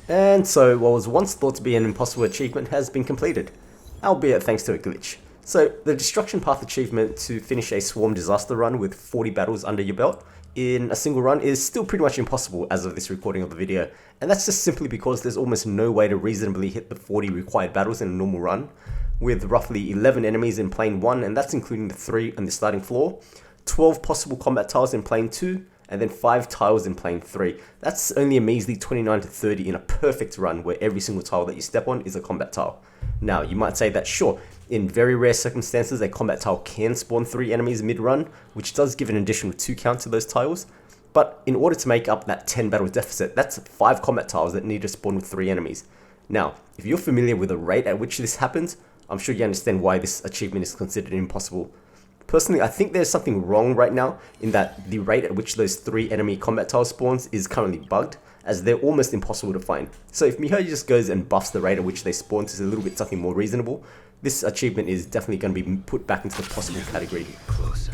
And so what was once thought to be an impossible achievement has been completed, albeit thanks to a glitch. So the Destruction Path achievement to finish a Swarm Disaster run with 40 battles under your belt in a single run is still pretty much impossible as of this recording of the video, and that's just simply because there's almost no way to reasonably hit the 40 required battles in a normal run, with roughly 11 enemies in plane 1, and that's including the 3 on the starting floor, 12 possible combat tiles in plane 2, and then 5 tiles in plane 3. That's only a measly 29 to 30 in a perfect run where every single tile that you step on is a combat tile. Now, you might say that sure, in very rare circumstances a combat tile can spawn 3 enemies mid-run, which does give an additional 2 count to those tiles, but in order to make up that 10 battle deficit, that's 5 combat tiles that need to spawn with 3 enemies. Now, if you're familiar with the rate at which this happens, I'm sure you understand why this achievement is considered impossible. Personally, I think there's something wrong right now in that the rate at which those 3 enemy combat tile spawns is currently bugged, as they're almost impossible to find. So if miHoYo just goes and buffs the rate at which they spawn to a little bit something more reasonable, this achievement is definitely going to be put back into the possible category.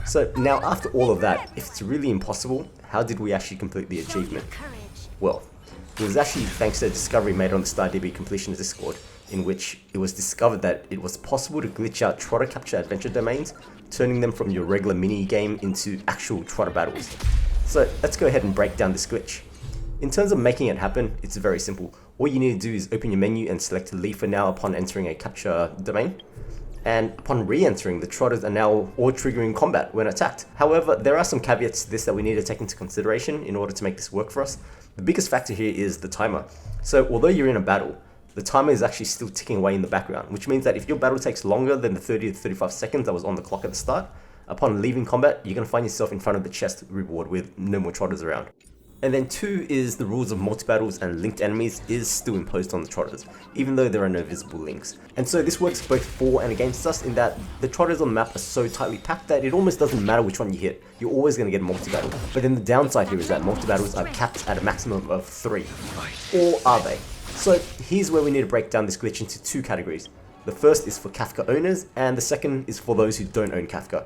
So now after all of that, if it's really impossible, how did we actually complete the achievement? Well, it was actually thanks to a discovery made on the StarDB Completionist Discord, in which it was discovered that it was possible to glitch out Trotter Capture Adventure domains, turning them from your regular mini game into actual Trotter battles. So let's go ahead and break down this glitch. In terms of making it happen, it's very simple. All you need to do is open your menu and select Leave for Now upon entering a capture domain. And upon re-entering, the Trotters are now all triggering combat when attacked. However, there are some caveats to this that we need to take into consideration in order to make this work for us. The biggest factor here is the timer. So although you're in a battle, the timer is actually still ticking away in the background, which means that if your battle takes longer than the 30 to 35 seconds that was on the clock at the start, upon leaving combat, you're going to find yourself in front of the chest reward with no more Trotters around. And then 2 is the rules of multi-battles and linked enemies is still imposed on the Trotters, even though there are no visible links. And so this works both for and against us in that the Trotters on the map are so tightly packed that it almost doesn't matter which one you hit, you're always going to get a multi-battle. But then the downside here is that multi-battles are capped at a maximum of 3. Or are they? So here's where we need to break down this glitch into 2 categories. The first is for Kafka owners, and the second is for those who don't own Kafka.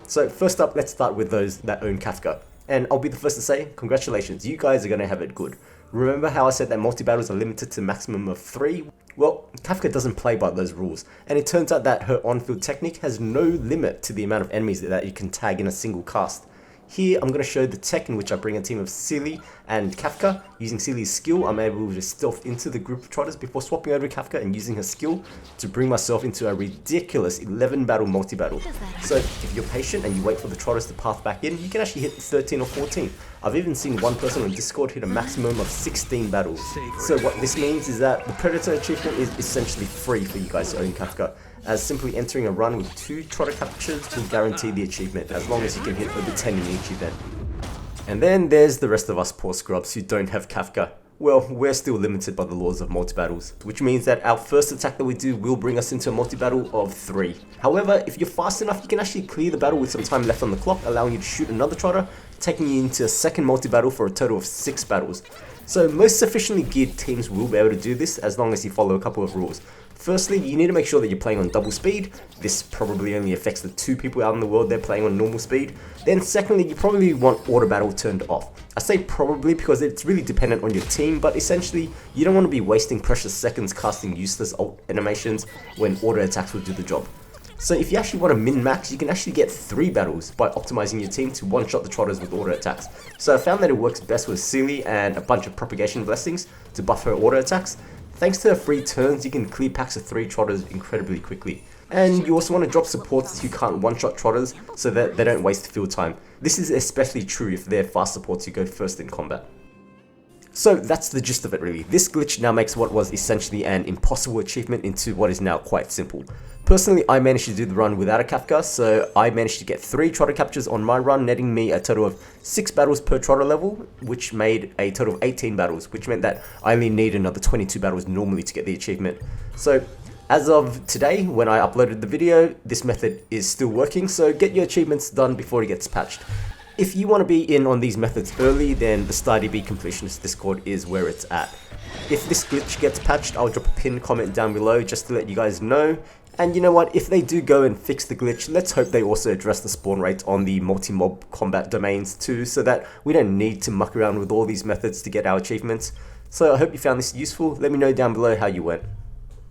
So first up, let's start with those that own Kafka. And I'll be the first to say, congratulations, you guys are going to have it good. Remember how I said that multi-battles are limited to a maximum of 3? Well, Kafka doesn't play by those rules, and it turns out that her on-field technique has no limit to the amount of enemies that you can tag in a single cast. Here, I'm going to show the tech in which I bring a team of Sealy and Kafka. Using Sealy's skill, I'm able to stealth into the group of Trotters before swapping over to Kafka and using her skill to bring myself into a ridiculous 11 battle multi-battle. So if you're patient and you wait for the Trotters to path back in, you can actually hit 13 or 14. I've even seen one person on Discord hit a maximum of 16 battles. So what this means is that the Predator achievement is essentially free for you guys to own Kafka, as simply entering a run with 2 Trotter captures will guarantee the achievement as long as you can hit over 10 in each event. And then there's the rest of us poor scrubs who don't have Kafka. Well, we're still limited by the laws of multi-battles, which means that our first attack that we do will bring us into a multi-battle of 3. However, if you're fast enough, you can actually clear the battle with some time left on the clock, allowing you to shoot another Trotter, taking you into a second multi-battle for a total of 6 battles. So most sufficiently geared teams will be able to do this as long as you follow a couple of rules. Firstly, you need to make sure that you're playing on double speed. This probably only affects the 2 people out in the world they're playing on normal speed. Then secondly, you probably want auto battle turned off. I say probably because it's really dependent on your team, but essentially you don't want to be wasting precious seconds casting useless ult animations when auto attacks will do the job. So if you actually want to min-max, you can actually get 3 battles by optimizing your team to one-shot the Trotters with auto attacks. So I found that it works best with Sealy and a bunch of propagation blessings to buff her auto attacks. Thanks to her free turns, you can clear packs of 3 Trotters incredibly quickly. And you also want to drop supports who can't one-shot Trotters so that they don't waste field time. This is especially true if they're fast supports who go first in combat. So that's the gist of it really. This glitch now makes what was essentially an impossible achievement into what is now quite simple. Personally, I managed to do the run without a Kafka, so I managed to get 3 Trotter captures on my run, netting me a total of 6 battles per Trotter level, which made a total of 18 battles, which meant that I only need another 22 battles normally to get the achievement. So as of today, when I uploaded the video, this method is still working, so get your achievements done before it gets patched. If you want to be in on these methods early, then the StarDB Completionist Discord is where it's at. If this glitch gets patched, I'll drop a pinned comment down below just to let you guys know. And you know what, if they do go and fix the glitch, let's hope they also address the spawn rate on the multi-mob combat domains too, so that we don't need to muck around with all these methods to get our achievements. So I hope you found this useful. Let me know down below how you went.